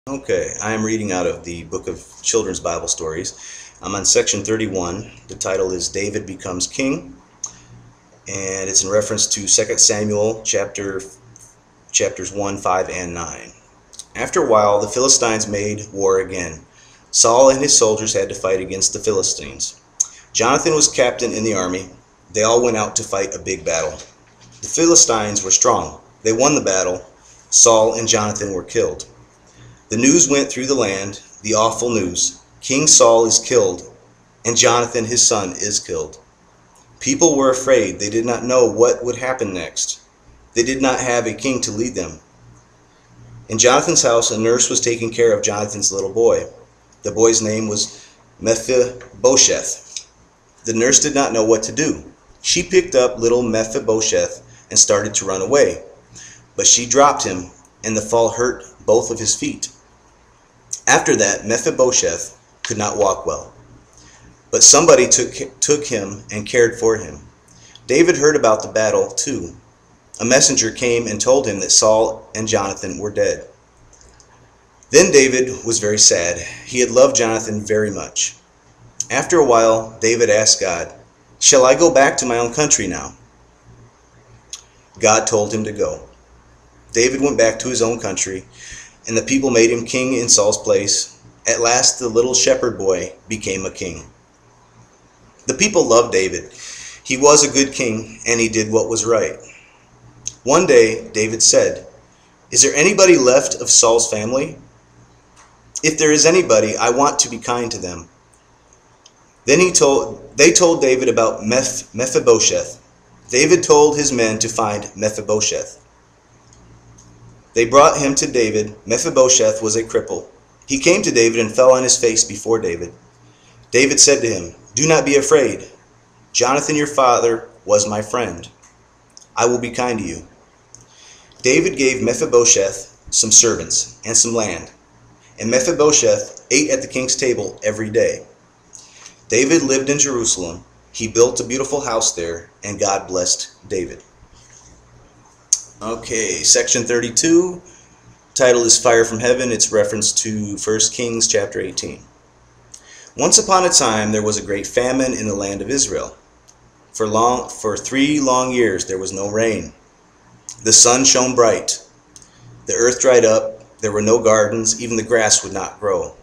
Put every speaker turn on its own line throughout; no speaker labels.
Okay, I am reading out of the book of Children's Bible Stories. I'm on section 31. The title is David Becomes King, and it's in reference to 2 Samuel chapters 1, 5, and 9. After a while, the Philistines made war again. Saul and his soldiers had to fight against the Philistines. Jonathan was captain in the army. They all went out to fight a big battle. The Philistines were strong. They won the battle. Saul and Jonathan were killed. The news went through the land, the awful news. King Saul is killed, and Jonathan his son is killed. People were afraid. They did not know what would happen next. They did not have a king to lead them. In Jonathan's house, a nurse was taking care of Jonathan's little boy. The boy's name was Mephibosheth. The nurse did not know what to do. She picked up little Mephibosheth and started to run away. But she dropped him, and the fall hurt both of his feet. After that, Mephibosheth could not walk well. But somebody took him and cared for him. David heard about the battle too. A messenger came and told him that Saul and Jonathan were dead. Then David was very sad. He had loved Jonathan very much. After a while, David asked God, "Shall I go back to my own country now?" God told him to go. David went back to his own country, and the people made him king in Saul's place. At last, the little shepherd boy became a king. The people loved David. He was a good king, and he did what was right. One day, David said, "Is there anybody left of Saul's family? If there is anybody, I want to be kind to them." Then they told David about Mephibosheth. David told his men to find Mephibosheth. They brought him to David. Mephibosheth was a cripple. He came to David and fell on his face before David. David said to him, "Do not be afraid. Jonathan your father was my friend. I will be kind to you." David gave Mephibosheth some servants and some land, and Mephibosheth ate at the king's table every day. David lived in Jerusalem. He built a beautiful house there, and God blessed David. Okay, section 32, title is Fire from Heaven. It's reference to 1 Kings chapter 18. Once upon a time there was a great famine in the land of Israel. For 3 long years there was no rain. The sun shone bright. The earth dried up. There were no gardens. Even the grass would not grow.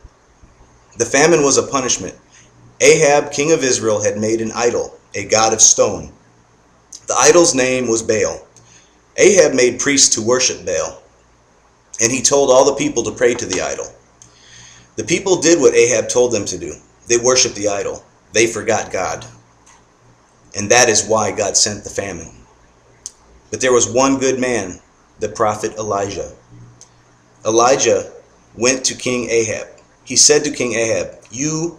The famine was a punishment. Ahab, king of Israel, had made an idol, a god of stone. The idol's name was Baal. Ahab made priests to worship Baal, and he told all the people to pray to the idol. The people did what Ahab told them to do. They worshiped the idol. They forgot God. And that is why God sent the famine. But there was one good man, the prophet Elijah. Elijah went to King Ahab. He said to King Ahab, "You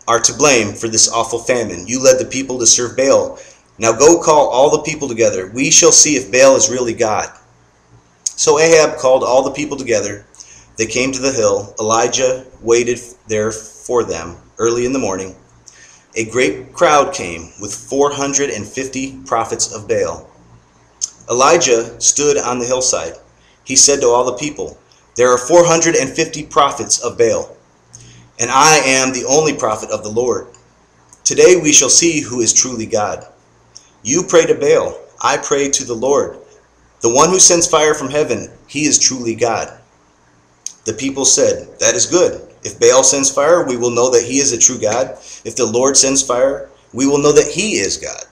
are to blame for this awful famine. You led the people to serve Baal. Now go call all the people together. We shall see if Baal is really God." So Ahab called all the people together. They came to the hill. Elijah waited there for them early in the morning. A great crowd came with 450 prophets of Baal. Elijah stood on the hillside. He said to all the people, "There are 450 prophets of Baal, and I am the only prophet of the Lord. Today we shall see who is truly God. You pray to Baal, I pray to the Lord. The one who sends fire from heaven, he is truly God." The people said, "That is good. If Baal sends fire, we will know that he is a true God. If the Lord sends fire, we will know that he is God."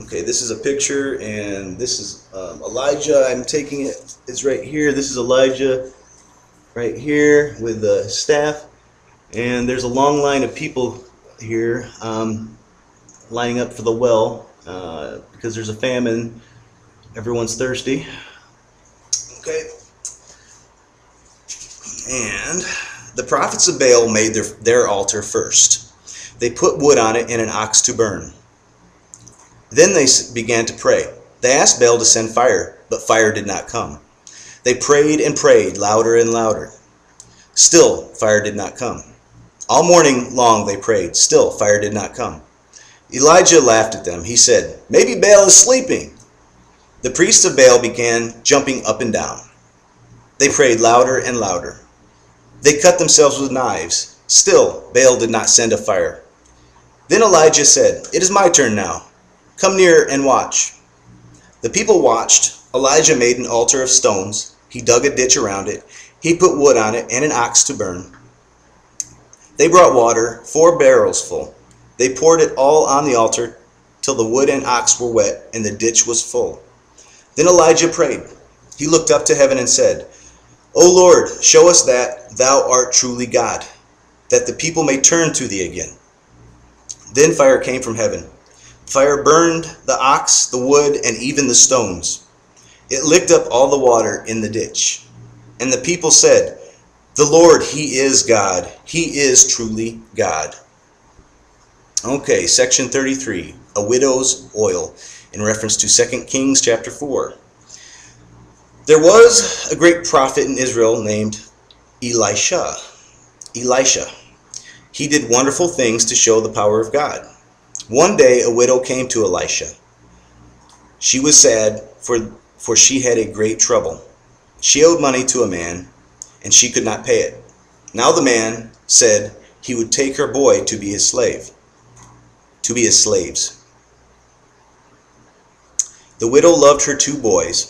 Okay, this is a picture, and this is Elijah. I'm taking it. It's right here. This is Elijah right here with the staff. And there's a long line of people here lining up for the well because there's a famine. Everyone's thirsty. Okay. And the prophets of Baal made their altar first. They put wood on it and an ox to burn. Then they began to pray. They asked Baal to send fire, but fire did not come. They prayed and prayed, louder and louder. Still, fire did not come. All morning long they prayed. Still, fire did not come. Elijah laughed at them. He said, "Maybe Baal is sleeping." The priests of Baal began jumping up and down. They prayed louder and louder. They cut themselves with knives. Still, Baal did not send a fire. Then Elijah said, "It is my turn now. Come near and watch." The people watched. Elijah made an altar of stones. He dug a ditch around it. He put wood on it and an ox to burn. They brought water, 4 barrels full. They poured it all on the altar till the wood and ox were wet and the ditch was full. Then Elijah prayed. He looked up to heaven and said, "O Lord, show us that thou art truly God, that the people may turn to thee again." Then fire came from heaven. Fire burned the ox, the wood, and even the stones. It licked up all the water in the ditch. And the people said, "The Lord, He is God. He is truly God." Okay, section 33, a widow's oil, in reference to 2 Kings chapter 4. There was a great prophet in Israel named Elisha. He did wonderful things to show the power of God. One day a widow came to Elisha. She was sad, for she had a great trouble. She owed money to a man, and she could not pay it. Now the man said he would take her boy to be his slaves. The widow loved her 2 boys.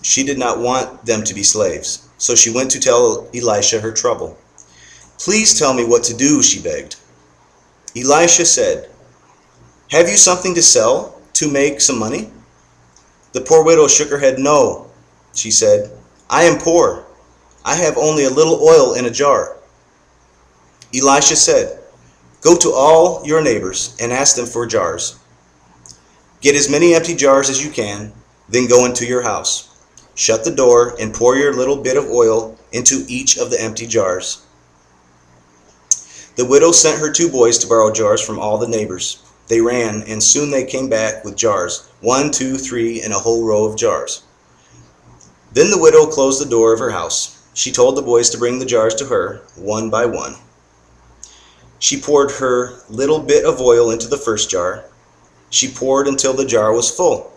She did not want them to be slaves, so she went to tell Elisha her trouble. "Please tell me what to do," she begged. Elisha said, "Have you something to sell to make some money?" The poor widow shook her head. "No," she said, "I am poor. I have only a little oil in a jar." Elisha said, "Go to all your neighbors and ask them for jars. Get as many empty jars as you can, then go into your house. Shut the door and pour your little bit of oil into each of the empty jars." The widow sent her 2 boys to borrow jars from all the neighbors. They ran, and soon they came back with jars, 1, 2, 3, and a whole row of jars. Then the widow closed the door of her house. She told the boys to bring the jars to her, one by one. She poured her little bit of oil into the first jar. She poured until the jar was full.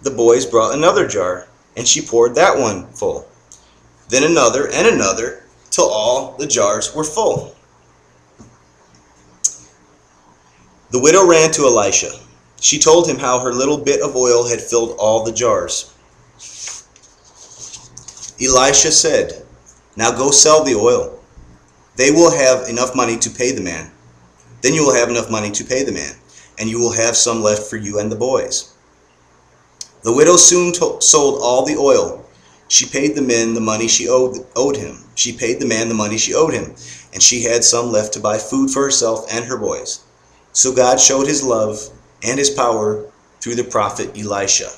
The boys brought another jar, and she poured that one full. Then another and another, till all the jars were full. The widow ran to Elisha. She told him how her little bit of oil had filled all the jars. Elisha said, "Now go sell the oil. They will have enough money to pay the man. Then you will have enough money to pay the man, and you will have some left for you and the boys." The widow soon sold all the oil. She paid the man the money she owed him. She paid the man the money she owed him, and she had some left to buy food for herself and her boys. So God showed His love and His power through the prophet Elisha.